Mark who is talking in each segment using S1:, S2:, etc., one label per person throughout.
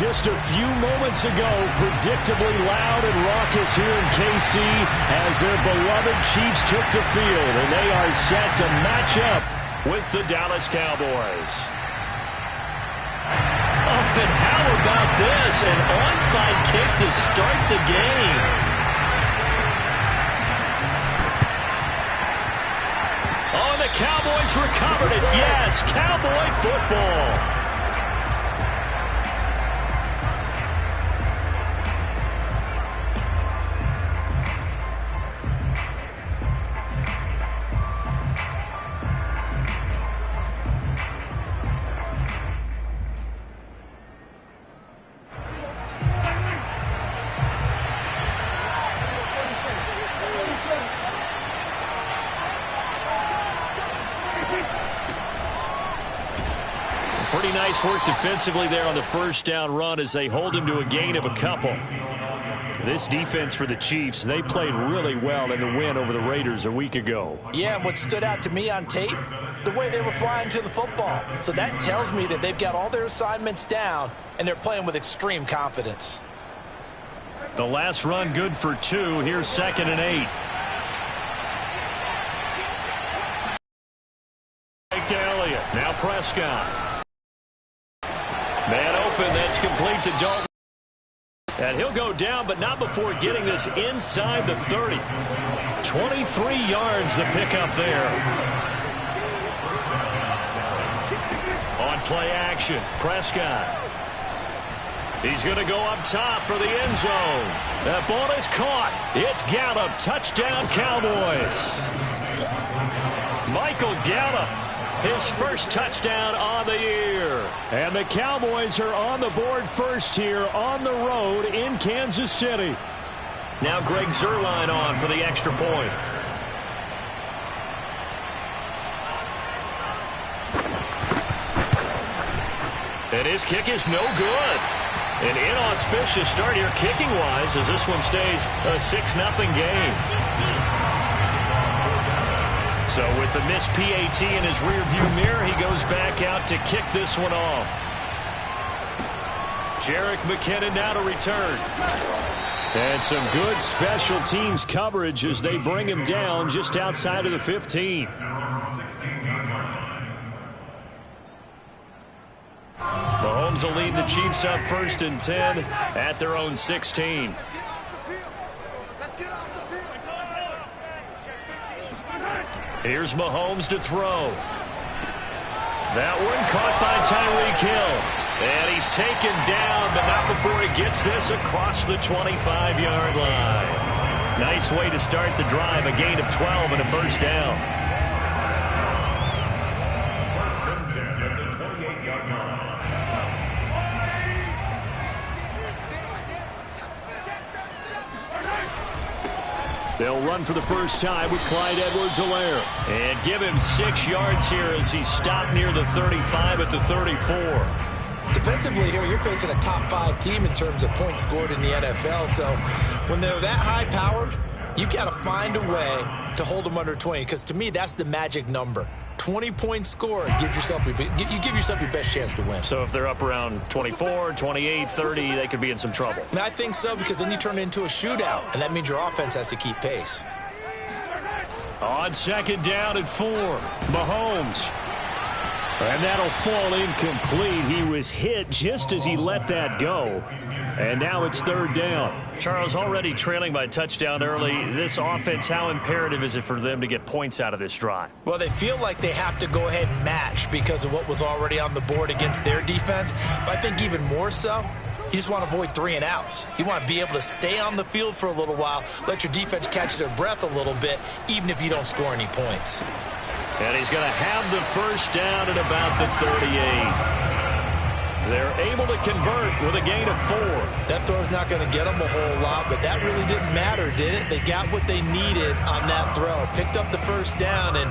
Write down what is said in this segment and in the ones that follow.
S1: just a few moments ago, predictably loud and raucous here in KC as their beloved Chiefs took the field, and they are set to match up with the Dallas Cowboys.
S2: Oh, and how about this? An onside kick to start the game. Oh, and the Cowboys recovered it. Yes, Cowboy football.
S1: Pretty nice work defensively there on the first down run as they hold him to a gain of a couple. This defense for the Chiefs, they played really well in the win over the Raiders a week ago.
S3: Yeah, and what stood out to me on tape, the way they were flying to the football. So that tells me that they've got all their assignments down, and they're playing with extreme confidence.
S1: The last run good for 2. Here's 2nd and 8. To Elliott. Now Prescott. Man open. That's complete to Dalton. And he'll go down, but not before getting this inside the 30. 23 yards the pickup there. On play action, Prescott. He's going to go up top for the end zone. That ball is caught. It's Gallup. Touchdown, Cowboys. Michael Gallup. His first touchdown on the year. And the Cowboys are on the board first here on the road in Kansas City. Now Greg Zuerlein on for the extra point. And his kick is no good. An inauspicious start here kicking-wise as this one stays a 6-0 game. So with the missed PAT in his rearview mirror, he goes back out to kick this one off. Jerick McKinnon now to return. And some good special teams coverage as they bring him down just outside of the 15. Mahomes will lead the Chiefs up 1st and 10 at their own 16. Here's Mahomes to throw. That one caught by Tyreek Hill. And he's taken down, but not before he gets this across the 25-yard line. Nice way to start the drive, a gain of 12 and a first down. They'll run for the first time with Clyde Edwards-Helaire. And give him 6 yards here as he's stopped near the 35 at the 34.
S3: Defensively here, you're facing a top 5 team in terms of points scored in the NFL. So when they're that high-powered, you've got to find a way to hold them under 20. Because to me, that's the magic number. 20 points scored gives yourself you give yourself your best chance to win.
S1: So if they're up around 24, 28, 30, they could be in some trouble.
S3: And I think so, because then you turn it into a shootout, and that means your offense has to keep pace.
S1: On 2nd down at 4, Mahomes. And that'll fall incomplete. He was hit just as he let that go. And now it's 3rd down. Charles, already trailing by a touchdown early. This offense, how imperative is it for them to get points out of this drive?
S3: Well, they feel like they have to go ahead and match because of what was already on the board against their defense. But I think even more so, you just want to avoid 3 and outs. You want to be able to stay on the field for a little while, let your defense catch their breath a little bit, even if you don't score any points.
S1: And he's going to have the first down at about the 38. They're able to convert with a gain of 4.
S3: That throw's not going to get them a whole lot, but that really didn't matter, did it? They got what they needed on that throw. Picked up the first down, and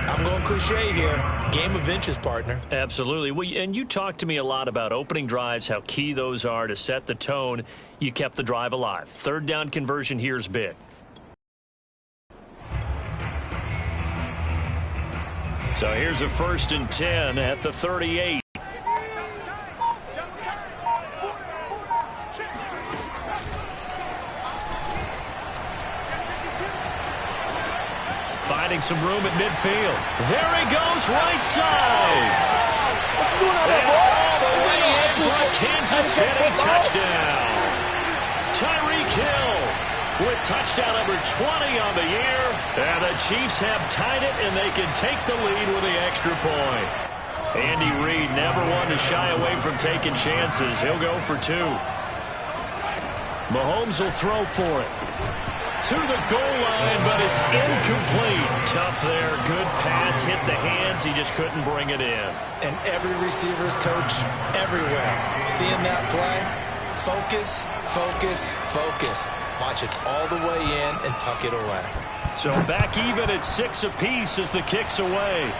S3: I'm going cliche here. Game of inches, partner.
S1: Absolutely. Well, and you talked to me a lot about opening drives, how key those are to set the tone. You kept the drive alive. 3rd down conversion here is big. So here's a 1st and 10 at the 38. finding some room at midfield. There he goes, right side. And all the way in for a Kansas City touchdown. Tyreek Hill with touchdown number 20 on the year. And the Chiefs have tied it, and they can take the lead with the extra point. Andy Reid never one to shy away from taking chances. He'll go for 2. Mahomes will throw for it. To the goal line, but it's incomplete. Tough there. Good pass. Hit the hands. He just couldn't bring it in.
S3: And every receiver's coach everywhere. Seeing that play, focus, focus, focus. Watch it all the way in and tuck it away.
S1: So back even at 6 apiece as the kick's away.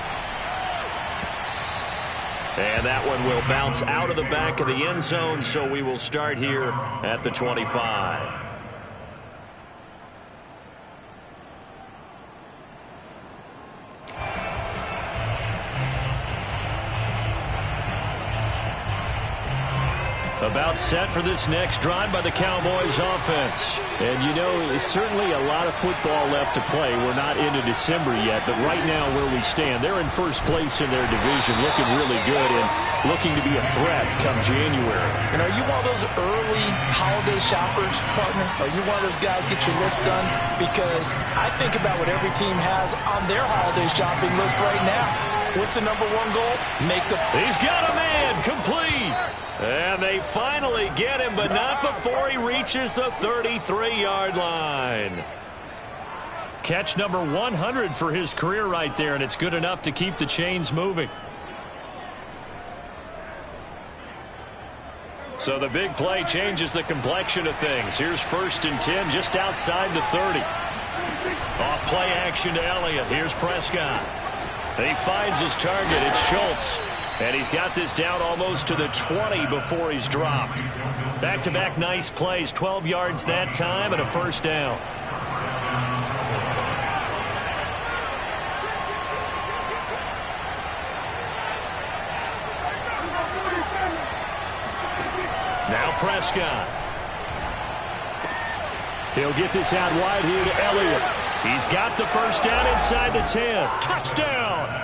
S1: And that one will bounce out of the back of the end zone, so we will start here at the 25. About set for this next drive by the Cowboys offense. And, you know, there's certainly a lot of football left to play. We're not into December yet, but right now where we stand, they're in first place in their division, looking really good and looking to be a threat come January.
S3: And are you one of those early holiday shoppers, partner? Are you one of those guys get your list done? Because I think about what every team has on their holiday shopping list right now. What's the #1 goal?
S1: He's got a man, complete. And they finally get him, but not before he reaches the 33-yard line. Catch number 100 for his career right there, and it's good enough to keep the chains moving. So the big play changes the complexion of things. Here's 1st and 10 just outside the 30. Off play action to Elliott. Here's Prescott. He finds his target. It's Schultz. And he's got this down almost to the 20 before he's dropped. Back-to-back nice plays. 12 yards that time and a first down. Now Prescott. He'll get this out wide here to Elliott. He's got the first down inside the 10. Touchdown!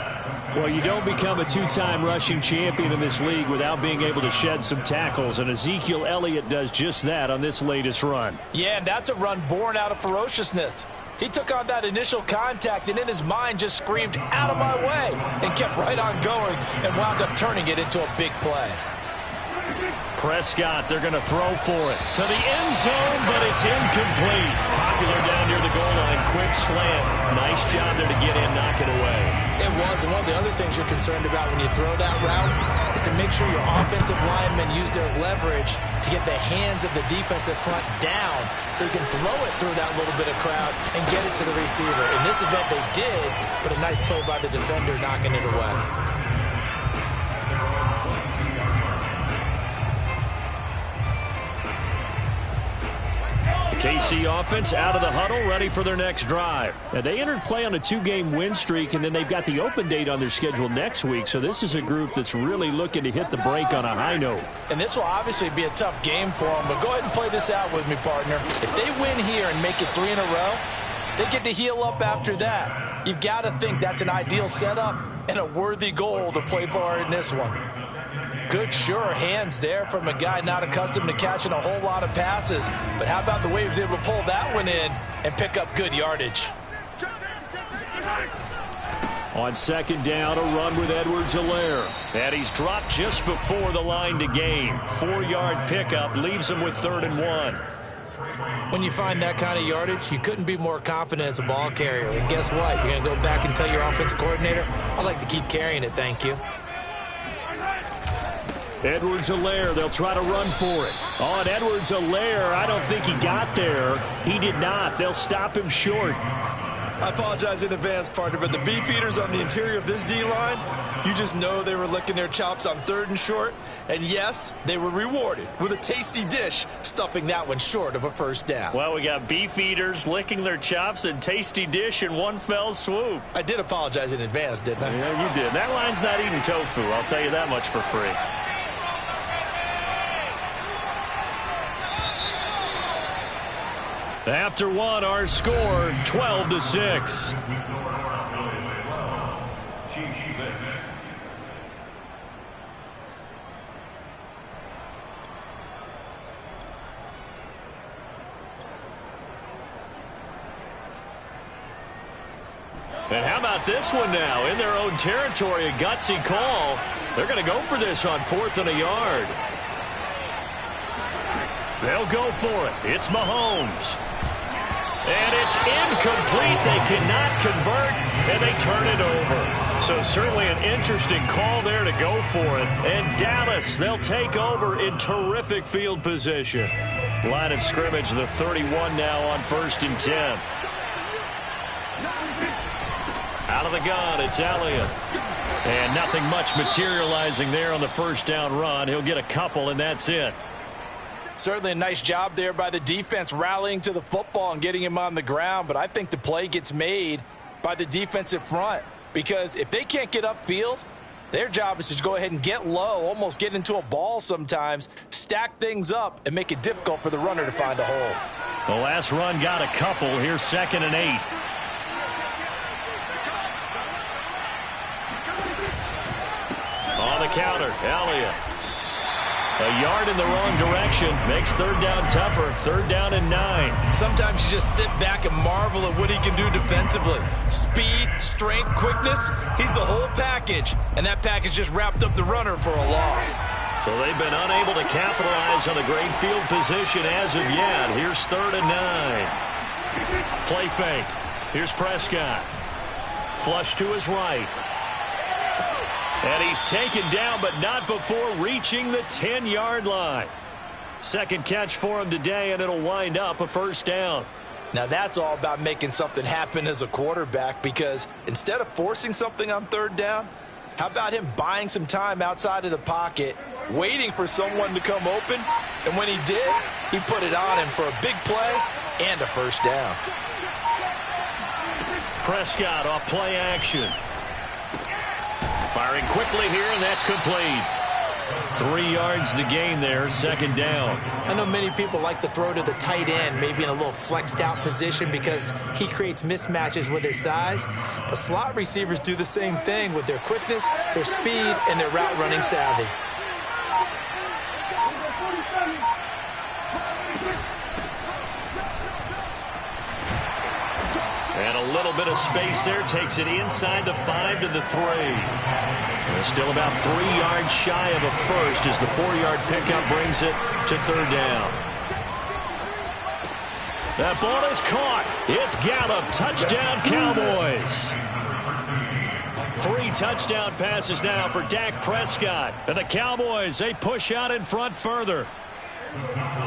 S1: Well, you don't become a 2-time rushing champion in this league without being able to shed some tackles, and Ezekiel Elliott does just that on this latest run.
S3: Yeah, and that's a run born out of ferociousness. He took on that initial contact and in his mind just screamed, "Out of my way," and kept right on going and wound up turning it into a big play.
S1: Prescott, they're going to throw for it. To the end zone, but it's incomplete. Popular down near the goal line. Quick slant. Nice job there to get in, knock it away.
S3: It was, and one of the other things you're concerned about when you throw that route is to make sure your offensive linemen use their leverage to get the hands of the defensive front down so you can throw it through that little bit of crowd and get it to the receiver. In this event, they did, but a nice play by the defender knocking it away.
S1: KC offense out of the huddle, ready for their next drive. Now, they entered play on a 2-game win streak, and then they've got the open date on their schedule next week. So this is a group that's really looking to hit the break on a high note.
S3: And this will obviously be a tough game for them, but go ahead and play this out with me, partner. If they win here and make it 3 in a row, they get to heal up after that. You've got to think that's an ideal setup and a worthy goal to play for in this one. Good, sure hands there from a guy not accustomed to catching a whole lot of passes. But how about the way he was able to pull that one in and pick up good yardage?
S1: On 2nd down, a run with Edwards-Helaire. And he's dropped just before the line to gain. 4-yard pickup leaves him with 3rd and 1.
S3: When you find that kind of yardage, you couldn't be more confident as a ball carrier. And guess what? You're going to go back and tell your offensive coordinator, "I'd like to keep carrying it, thank you."
S1: Edwards-Helaire, they'll try to run for it. On Edwards-Helaire, I don't think he got there. He did not. They'll stop him short.
S3: I apologize in advance, partner, but the beefeaters on the interior of this D-line, you just know they were licking their chops on 3rd and short. And yes, they were rewarded with a tasty dish, stuffing that one short of a first down.
S1: Well, we got beefeaters licking their chops and tasty dish in one fell swoop.
S3: I did apologize in advance, didn't I?
S1: Yeah, you did. That line's not eating tofu, I'll tell you that much for free. After one, our score 12-6.
S2: And how about this one now? In their own territory, a gutsy call. They're going to go for this on 4th and a yard. They'll go for it. It's Mahomes. And it's incomplete. They cannot convert, and they turn it over. So certainly an interesting call there to go for it. And Dallas, they'll take over in terrific field position. Line of scrimmage, the 31 now on 1st and 10. Out of the gun, it's Elliott. And nothing much materializing there on the first down run. He'll get a couple, and that's it.
S3: Certainly a nice job there by the defense rallying to the football and getting him on the ground. But I think the play gets made by the defensive front. Because if they can't get upfield, their job is to go ahead and get low, almost get into a ball sometimes, stack things up, and make it difficult for the runner to find a hole.
S2: The last run got a couple. Here's 2nd and 8. On the counter, Elliott. A yard in the wrong direction makes 3rd down tougher. 3rd down and 9.
S3: Sometimes you just sit back and marvel at what he can do defensively. Speed, strength, quickness, he's the whole package. And that package just wrapped up the runner for a loss.
S2: So they've been unable to capitalize on a great field position as of yet. Here's 3rd and 9. Play fake. Here's Prescott. Flush to his right. And he's taken down, but not before reaching the 10-yard line. Second catch for him today, and it'll wind up a 1st down.
S3: Now that's all about making something happen as a quarterback, because instead of forcing something on 3rd down, how about him buying some time outside of the pocket, waiting for someone to come open, and when he did, he put it on him for a big play and a 1st down.
S2: Prescott off play action. Firing quickly here, and that's complete. 3 yards to gain there, 2nd down.
S3: I know many people like to throw to the tight end, maybe in a little flexed out position because he creates mismatches with his size. But slot receivers do the same thing with their quickness, their speed, and their route running savvy.
S2: And a little bit of space there takes it inside the 5 to the 3. They're still about 3 yards shy of a first as the 4-yard pickup brings it to 3rd down. That ball is caught. It's Gallup. Touchdown, Cowboys. 3 touchdown passes now for Dak Prescott. And the Cowboys, they push out in front further.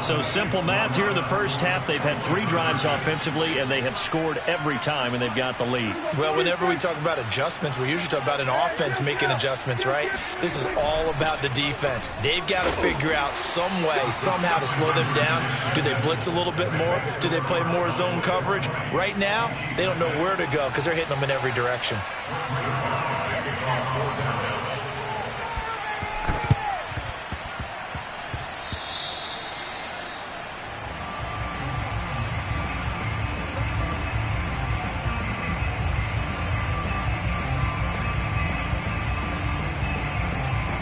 S2: So simple math here in the first half. They've had 3 drives offensively, and they have scored every time, and they've got the lead.
S3: Well, whenever we talk about adjustments, we usually talk about an offense making adjustments, right? This is all about the defense. They've got to figure out some way, somehow to slow them down. Do they blitz a little bit more? Do they play more zone coverage? Right now, they don't know where to go because they're hitting them in every direction.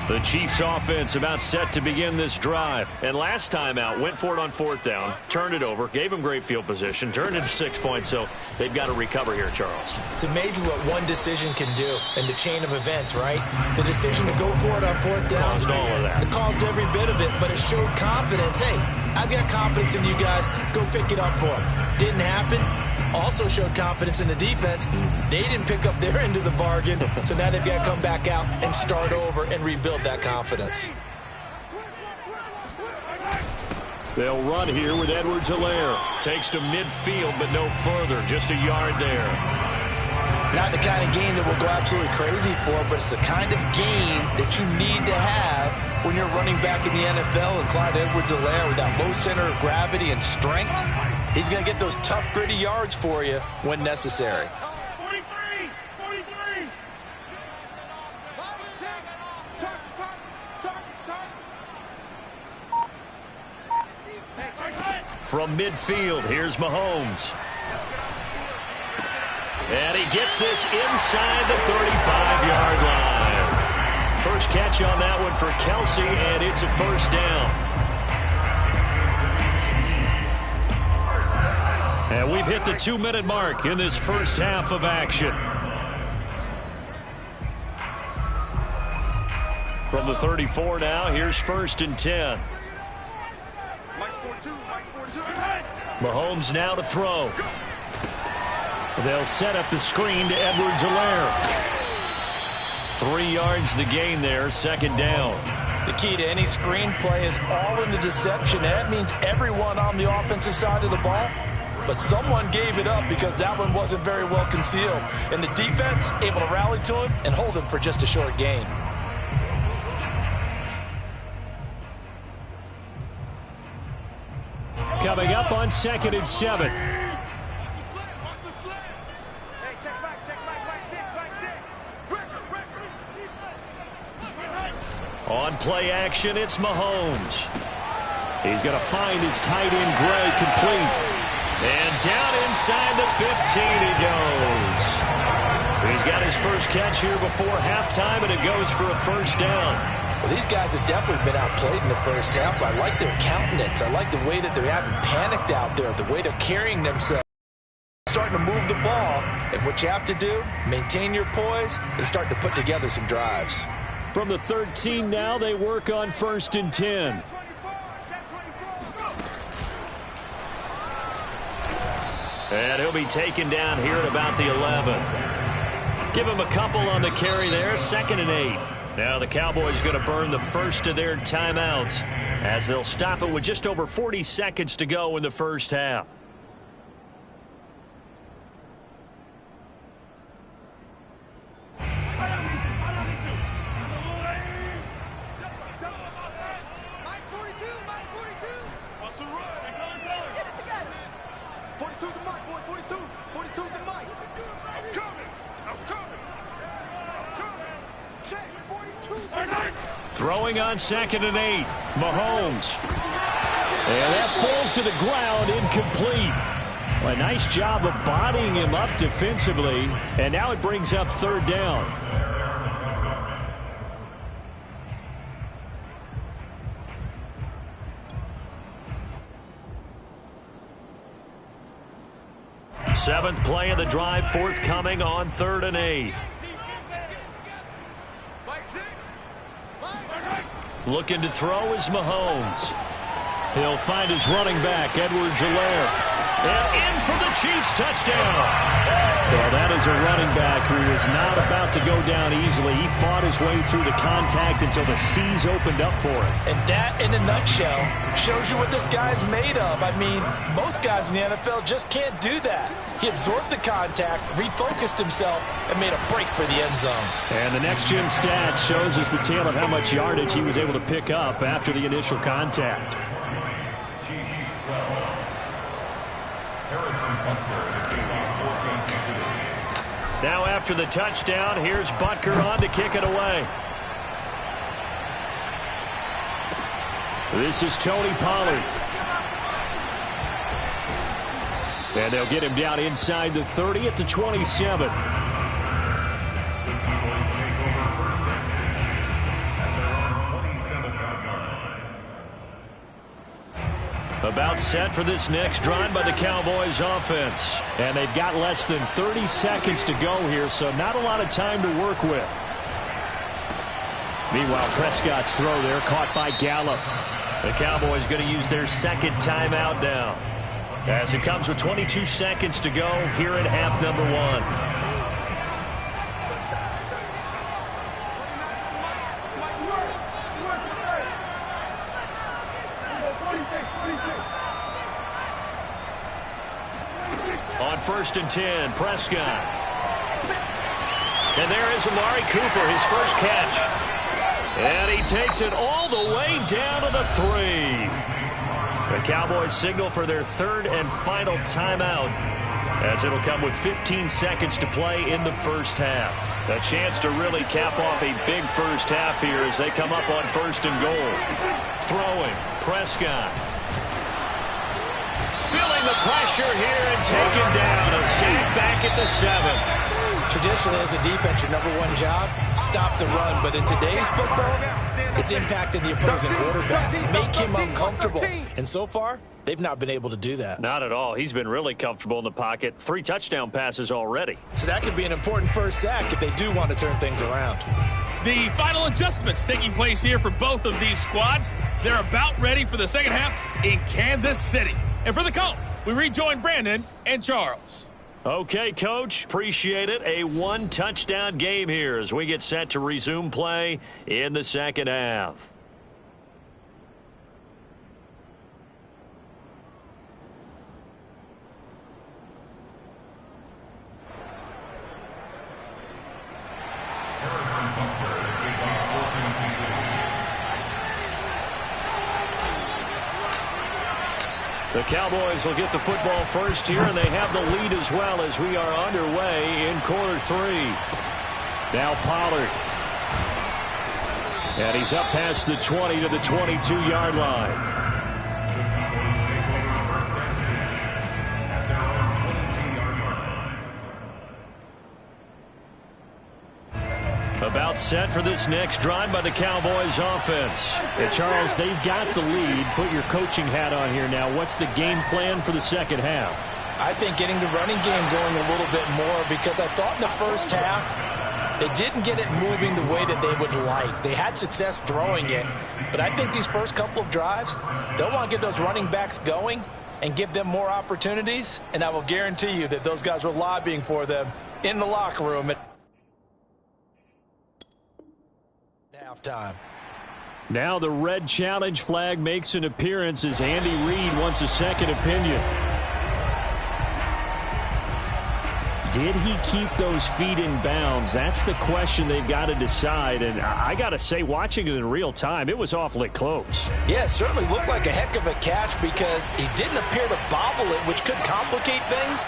S2: The Chiefs offense about set to begin this drive. And last time out, went for it on 4th down, turned it over, gave them great field position, turned it to 6 points, so they've got to recover here, Charles.
S3: It's amazing what one decision can do in the chain of events, right? The decision to go for it on 4th down.
S2: Caused all of that.
S3: It caused every bit of it, but it showed confidence. Hey, I've got confidence in you guys. Go pick it up for them. Didn't happen. Also showed confidence in the defense. They didn't pick up their end of the bargain, so now they've got to come back out and start over and rebuild that confidence.
S2: They'll run here with Edwards-Helaire. Takes to midfield, but no further. Just a yard there.
S3: Not the kind of game that we'll go absolutely crazy for, but it's the kind of game that you need to have when you're running back in the NFL. And Clyde Edwards-Helaire, with that low center of gravity and strength, he's going to get those tough, gritty yards for you when necessary.
S4: 43.
S2: From midfield, here's Mahomes. And he gets this inside the 35-yard line. First catch on that one for Kelsey, and it's a 1st down. And we've hit the 2-minute mark in this first half of action. From the 34 now, here's 1st and 10. Mahomes now to throw. They'll set up the screen to Edwards-Helaire. 3 yards the gain there, 2nd down.
S3: The key to any screen play is all in the deception. That means everyone on the offensive side of the ball, but someone gave it up because that one wasn't very well concealed. And the defense able to rally to him and hold him for just a short gain.
S1: Coming up on 2nd and 7.
S2: On play action, it's Mahomes. He's going to find his tight end, Gray, complete. And down inside the 15 he goes. He's got his first catch here before halftime, and it goes for a 1st down.
S3: Well, these guys have definitely been outplayed in the first half. I like their countenance. I like the way that they haven't panicked out there, the way they're carrying themselves, starting to move the ball. And what you have to do, maintain your poise and start to put together some drives.
S1: From the 13 now, they work on 1st and 10.
S2: And he'll be taken down here at about the 11. Give him a couple on the carry there, 2nd and 8. Now the Cowboys going to burn the first of their timeouts as they'll stop it with just over 40 seconds to go in the first half. Throwing on 2nd and 8. Mahomes. And that falls to the ground, incomplete. Well, a nice job of bodying him up defensively. And now it brings up 3rd down. Seventh play of the drive, forthcoming on 3rd and 8. Looking to throw is Mahomes. He'll find his running back, Edwards-Helaire. And in for the Chiefs touchdown. Well, that is a running back who is not about to go down easily. He fought his way through the contact until the seas opened up for him.
S3: And that, in a nutshell, shows you what this guy's made of. I mean, most guys in the NFL just can't do that. He absorbed the contact, refocused himself, and made a break for the end zone.
S1: And the next-gen stats shows us the tale of how much yardage he was able to pick up after the initial contact.
S2: Now after the touchdown, here's Butker on to kick it away.
S1: This is Tony Pollard. And they'll get him down inside the 30 at the 27.
S2: About set for this next drive by the Cowboys offense.
S1: And they've got less than 30 seconds to go here, so not a lot of time to work with. Meanwhile, Prescott's throw there caught by Gallup.
S2: The Cowboys going to use their 2nd timeout now, as it comes with 22 seconds to go here at half number 1. On 1st and 10, Prescott. And there is Amari Cooper, his first catch. And he takes it all the way down to the 3. The Cowboys signal for their 3rd and final timeout, as it'll come with 15 seconds to play in the first half. A chance to really cap off a big first half here as they come up on 1st and goal. Throwing, Prescott. Feeling the pressure here and taken down. A sack back at the 7.
S3: Traditionally, as a defense, your number one job, stop the run. But in today's football, it's impacting the opposing quarterback, make him uncomfortable. And so far, they've not been able to do that.
S2: Not at all. He's been really comfortable in the pocket. 3 touchdown passes already.
S3: So that could be an important first sack if they do want to turn things around.
S4: The final adjustments taking place here for both of these squads. They're about ready for the second half in Kansas City. And for the call, we rejoin Brandon and Charles.
S2: Okay, Coach, appreciate it. A 1-touchdown game here as we get set to resume play in the second half. The Cowboys will get the football first here, and they have the lead as well as we are underway in quarter 3. Now Pollard. And he's up past the 20 to the 22-yard line. About set for this next drive by the Cowboys offense.
S1: And Charles, they've got the lead. Put your coaching hat on here now. What's the game plan for the second half?
S3: I think getting the running game going a little bit more, because I thought in the first half they didn't get it moving the way that they would like. They had success throwing it, but I think these first couple of drives, they'll want to get those running backs going and give them more opportunities, and I will guarantee you that those guys were lobbying for them in the locker room at halftime.
S1: Now the red challenge flag makes an appearance as Andy Reid wants a second opinion. Did he keep those feet in bounds? That's the question they've got to decide. And I got to say, watching it in real time, it was awfully close.
S3: Yeah, it certainly looked like a heck of a catch because he didn't appear to bobble it, which could complicate things.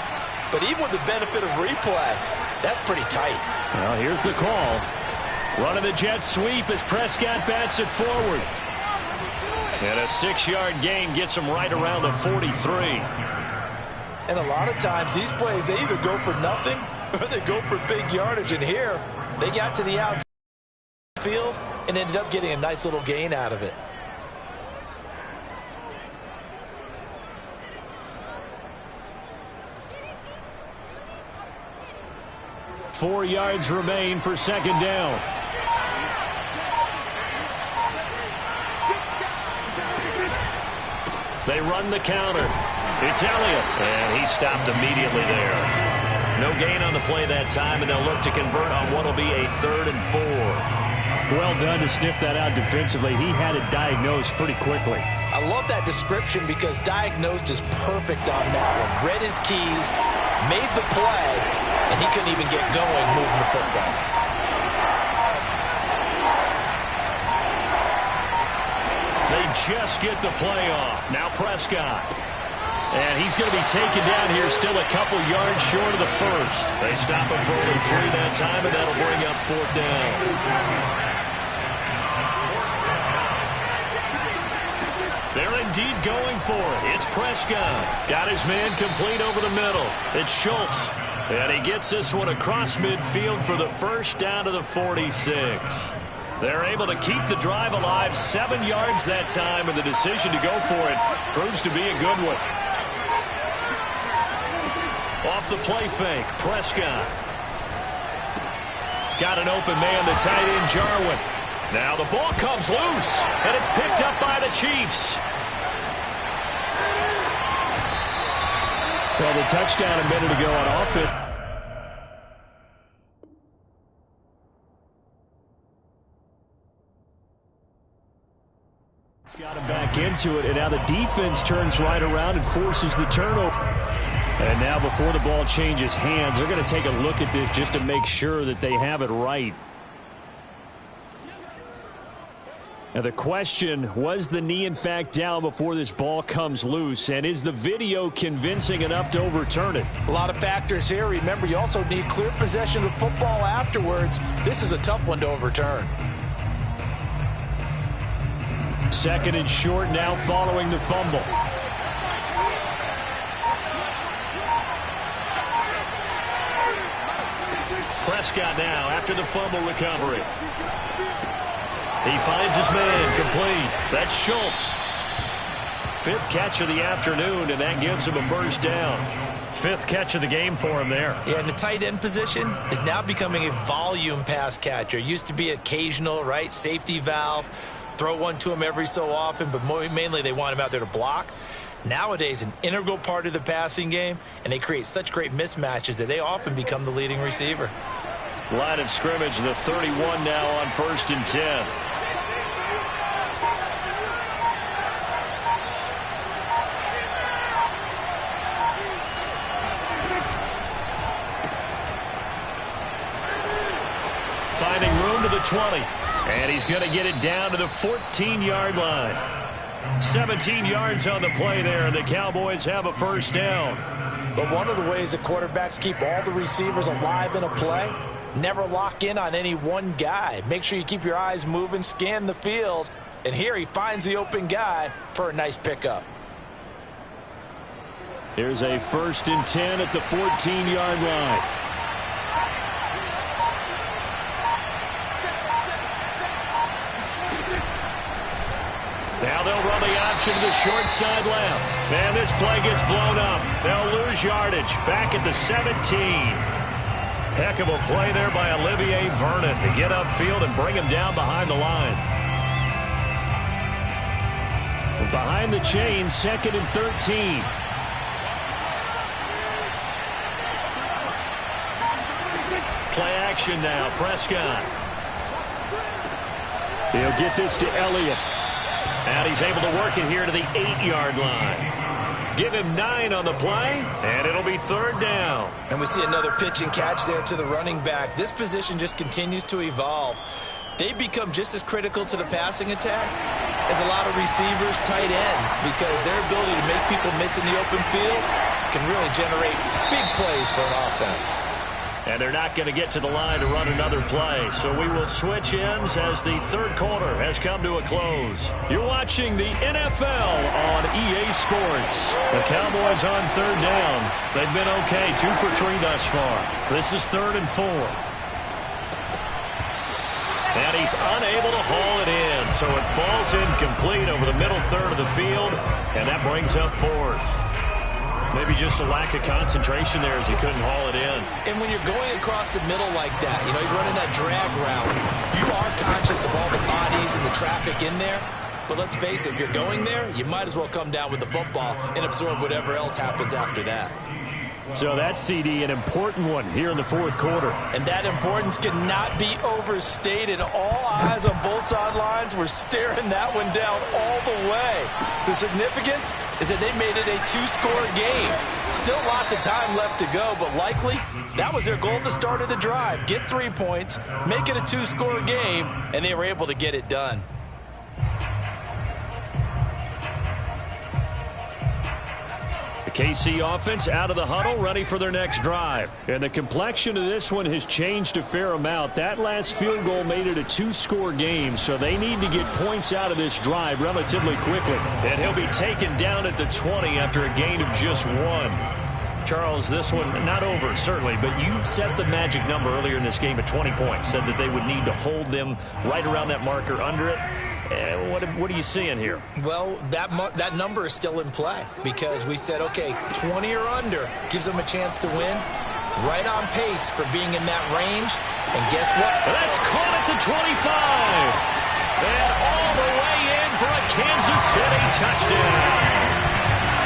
S3: But even with the benefit of replay, that's pretty tight.
S1: Well, here's the call.
S2: Running the jet sweep as Prescott bats it forward. And a 6-yard gain gets him right around the 43.
S3: And a lot of times these plays, they either go for nothing or they go for big yardage. And here, they got to the outfield and ended up getting a nice little gain out of it.
S1: Four yards remain for second down.
S2: They run the counter. It's Elliott, and he stopped immediately there. No gain on the play that time, and they'll look to convert on what will be a 3rd and 4.
S1: Well done to sniff that out defensively. He had it diagnosed pretty quickly.
S3: I love that description because diagnosed is perfect on that one. Read his keys, made the play, and he couldn't even get going moving the football.
S2: They just get the play off. Now Prescott. And he's going to be taken down here still a couple yards short of the first. They stop him for only 3 that time, and that'll bring up 4th down. They're indeed going for it. It's Prescott. Got his man complete over the middle. It's Schultz. And he gets this one across midfield for the first down to the 46. They're able to keep the drive alive, 7 yards that time, and the decision to go for it proves to be a good one. Off the play fake, Prescott. Got an open man, the tight end, Jarwin. Now the ball comes loose, and it's picked up by the Chiefs.
S1: Well, the touchdown a minute ago on offense. Got him back into it, and now the defense turns right around and forces the turnover. And now before the ball changes hands, they're going to take a look at this just to make sure that they have it right. Now the question, was the knee in fact down before this ball comes loose? And is the video convincing enough to overturn it?
S3: A lot of factors here. Remember, you also need clear possession of football afterwards. This is a tough one to overturn.
S1: 2nd and short now following the fumble.
S2: Prescott now after the fumble recovery. He finds his man complete. That's Schultz. 5th catch of the afternoon, and that gives him a first down. 5th catch of the game for him there.
S3: Yeah, and the tight end position is now becoming a volume pass catcher. Used to be occasional, right? Safety valve. Throw one to him every so often, but mainly they want him out there to block. Nowadays, an integral part of the passing game, and they create such great mismatches that they often become the leading receiver.
S2: Line of scrimmage, the 31 now on 1st and 10. Finding room to the 20. And he's going to get it down to the 14-yard line. 17 yards on the play there, and the Cowboys have a first down.
S3: But one of the ways that quarterbacks keep all the receivers alive in a play, never lock in on any one guy. Make sure you keep your eyes moving, scan the field. And here he finds the open guy for a nice pickup.
S2: Here's a 1st and 10 at the 14-yard line. Now they'll run the option to the short side left. And this play gets blown up. They'll lose yardage. Back at the 17. Heck of a play there by Olivier Vernon to get upfield and bring him down behind the line. Behind the chain, 2nd and 13. Play action now, Prescott. He'll get this to Elliott. And he's able to work it here to the 8-yard line. Give him 9 on the play, and it'll be 3rd down.
S3: And we see another pitch and catch there to the running back. This position just continues to evolve. They become just as critical to the passing attack as a lot of receivers, tight ends, because their ability to make people miss in the open field can really generate big plays for an offense.
S2: And they're not going to get to the line to run another play. So we will switch ends as the 3rd quarter has come to a close. You're watching the NFL on EA Sports. The Cowboys on 3rd down. They've been okay, 2 for 3 thus far. This is 3rd and 4. And he's unable to haul it in. So it falls incomplete over the middle third of the field. And that brings up 4th. Maybe just a lack of concentration there as he couldn't haul it in.
S3: And when you're going across the middle like that, you know, he's running that drag route. You are conscious of all the bodies and the traffic in there. But let's face it, if you're going there, you might as well come down with the football and absorb whatever else happens after that.
S2: So that CD, an important one here in the 4th quarter.
S3: And that importance cannot be overstated. All eyes on both sidelines were staring that one down all the way. The significance is that they made it a 2-score game. Still lots of time left to go, but likely that was their goal at the start of the drive. Get 3 points, make it a 2-score game, and they were able to get it done.
S2: KC offense out of the huddle, ready for their next drive. And the complexion of this one has changed a fair amount. That last field goal made it a 2-score game, so they need to get points out of this drive relatively quickly. And he'll be taken down at the 20 after a gain of just 1. Charles, this one not over, certainly, but you set the magic number earlier in this game at 20 points, said that they would need to hold them right around that marker under it. What are you seeing here?
S3: Well, that number is still in play because we said, okay, 20 or under gives them a chance to win. Right on pace for being in that range. And guess what?
S2: That's caught at the 25. And all the way in for a Kansas City touchdown.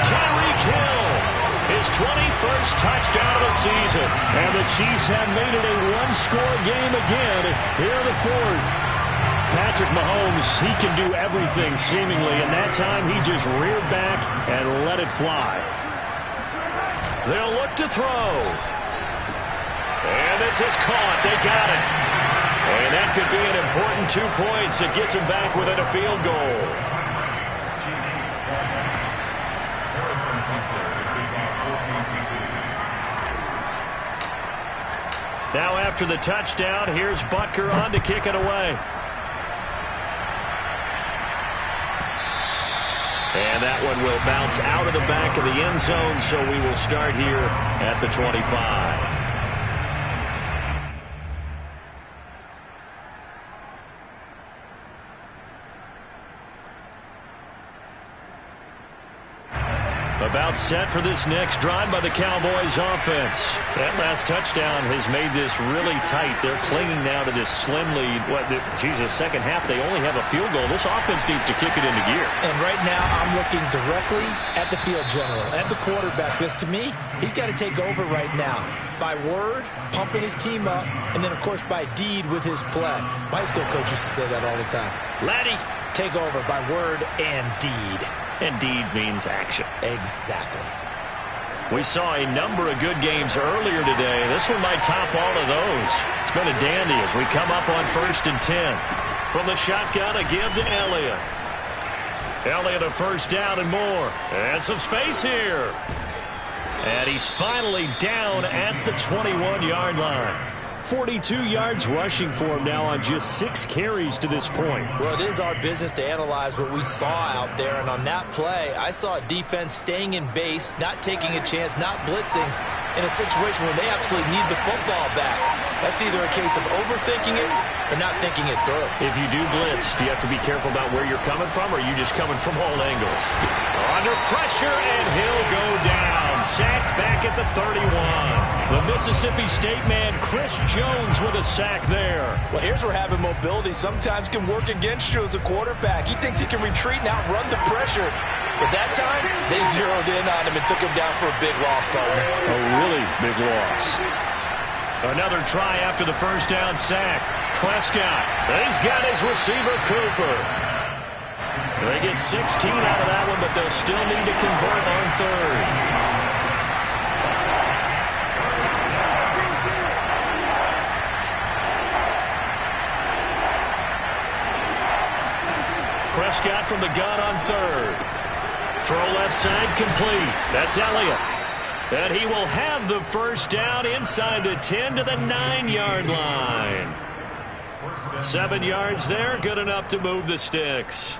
S2: Tyreek Hill, his 21st touchdown of the season. And the Chiefs have made it a 1-score game again here in the 4th. Patrick Mahomes, he can do everything seemingly, and that time he just reared back and let it fly. They'll look to throw. And this is caught. They got it. And that could be an important 2 points. It gets them back within a field goal. Now after the touchdown, here's Butker on to kick it away. And that one will bounce out of the back of the end zone, so we will start here at the 25. About set for this next drive by the Cowboys offense. That last touchdown has made this really tight. They're clinging now to this slim lead. Second half, they only have a field goal. This offense needs to kick it into gear.
S3: And right now, I'm looking directly at the field general, at the quarterback, because to me, he's got to take over right now. By word, pumping his team up, and then, of course, by deed with his play. My school coach used to say that all the time. Laddie, take over by word and deed.
S2: And deed means action.
S3: Exactly.
S2: We saw a number of good games earlier today. This one might top all of those. It's been a dandy as we come up on 1st and 10. From the shotgun, a give to Elliott. Elliott a first down and more. And some space here. And he's finally down at the 21-yard line. 42 yards rushing for him now on just 6 carries to this point.
S3: Well, it is our business to analyze what we saw out there. And on that play, I saw a defense staying in base, not taking a chance, not blitzing in a situation where they absolutely need the football back. That's either a case of overthinking it or not thinking it through.
S2: If you do blitz, do you have to be careful about where you're coming from, or are you just coming from all angles? Under pressure, and he'll go down. Sacked back at the 31. The Mississippi State man, Chris Jones, with a sack there.
S3: Well, here's where having mobility sometimes can work against you as a quarterback. He thinks he can retreat and outrun the pressure. But that time, they zeroed in on him and took him down for a big loss, partner.
S2: A really big loss. Another try after the first down sack. Prescott, he's got his receiver, Cooper. They get 16 out of that one, but they'll still need to convert on 3rd. Prescott from the gun on 3rd. Throw left side complete. That's Elliott. And he will have the first down inside the 10 to the 9-yard line. 7 yards there, good enough to move the sticks.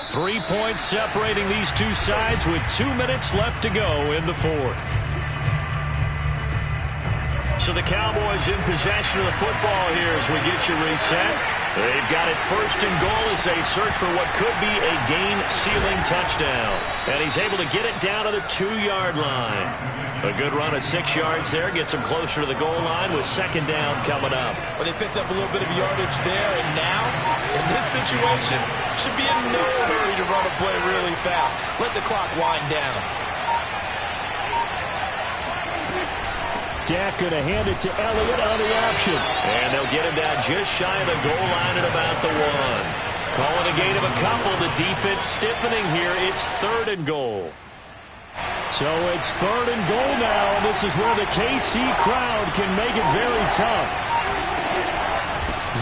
S2: 3 points separating these two sides with 2 minutes left to go in the 4th. So the Cowboys in possession of the football here as we get you reset. They've got it 1st and goal as they search for what could be a game-sealing touchdown. And he's able to get it down to the 2-yard line. A good run of 6 yards there gets him closer to the goal line with 2nd down coming up.
S3: Well, they picked up a little bit of yardage there, and now, in this situation, should be in no hurry to run a play really fast. Let the clock wind down.
S1: Dak going to hand it to Elliott on the option.
S2: And they'll get him down just shy of the goal line at about the 1. Calling a gain of a couple. The defense stiffening here. It's 3rd and goal.
S1: So it's 3rd and goal now, and this is where the KC crowd can make it very tough.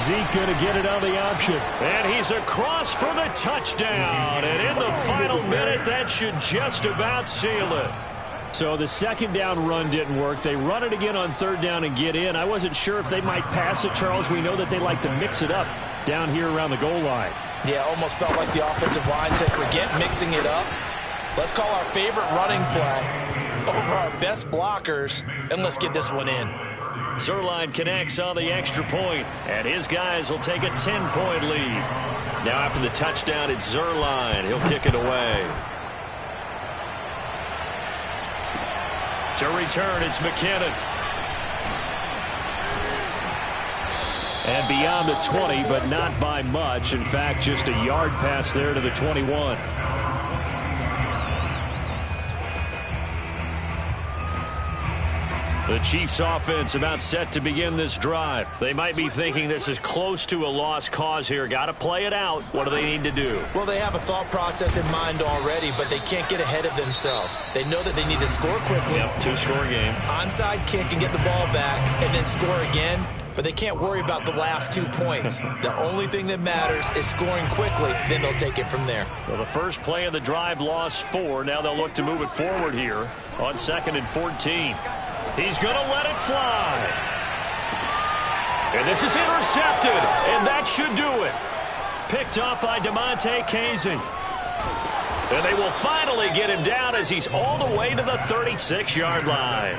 S1: Zeke going to get it on the option.
S2: And he's across for the touchdown. And in the final minute, that should just about seal it.
S1: So the 2nd down run didn't work. They run it again on 3rd down and get in. I wasn't sure if they might pass it, Charles. We know that they like to mix it up down here around the goal line.
S3: Yeah, almost felt like the offensive line said, forget mixing it up. Let's call our favorite running play over our best blockers, and let's get this one in.
S2: Zerline connects on the extra point, and his guys will take a 10-point lead. Now after the touchdown, it's Zerline. He'll kick it away. To return, it's McKinnon.
S1: And beyond the 20, but not by much. In fact, just a yard pass there to the 21.
S2: The Chiefs offense about set to begin this drive. They might be thinking this is close to a lost cause here. Got to play it out. What do they need to do?
S3: Well, they have a thought process in mind already, but they can't get ahead of themselves. They know that they need to score quickly.
S2: Yep, 2-score game.
S3: Onside kick and get the ball back and then score again. But they can't worry about the last 2 points. The only thing that matters is scoring quickly. Then they'll take it from there.
S2: Well, the first play of the drive lost 4. Now they'll look to move it forward here on 2nd and 14. He's going to let it fly. And this is intercepted. And that should do it. Picked up by DeMonte Kazin. And they will finally get him down as he's all the way to the 36-yard line.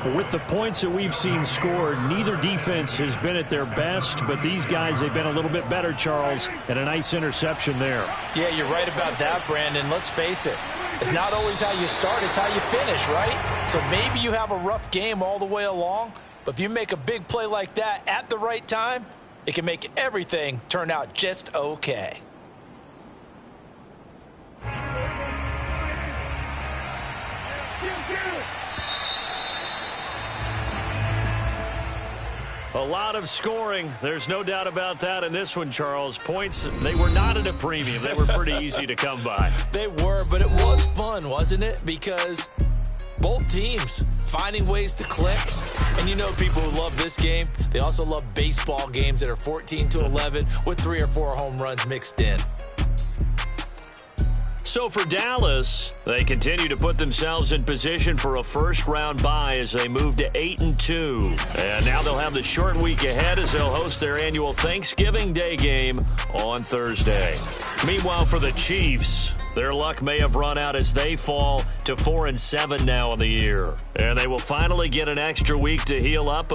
S1: With the points that we've seen scored, neither defense has been at their best, but these guys, they've been a little bit better, Charles, and a nice interception there.
S3: Yeah, you're right about that, Brandon. Let's face it. It's not always how you start, it's how you finish, right? So maybe you have a rough game all the way along, but if you make a big play like that at the right time, it can make everything turn out just okay.
S2: A lot of scoring. There's no doubt about that in this one, Charles. Points, they were not at a premium. They were pretty easy to come by.
S3: They were, but it was fun, wasn't it? Because both teams finding ways to click. And you know people who love this game, they also love baseball games that are 14-11 with 3 or 4 home runs mixed in.
S2: So for Dallas, they continue to put themselves in position for a first-round bye as they move to 8-2. And now they'll have the short week ahead as they'll host their annual Thanksgiving Day game on Thursday. Meanwhile, for the Chiefs, their luck may have run out as they fall to 4-7 now in the year. And they will finally get an extra week to heal up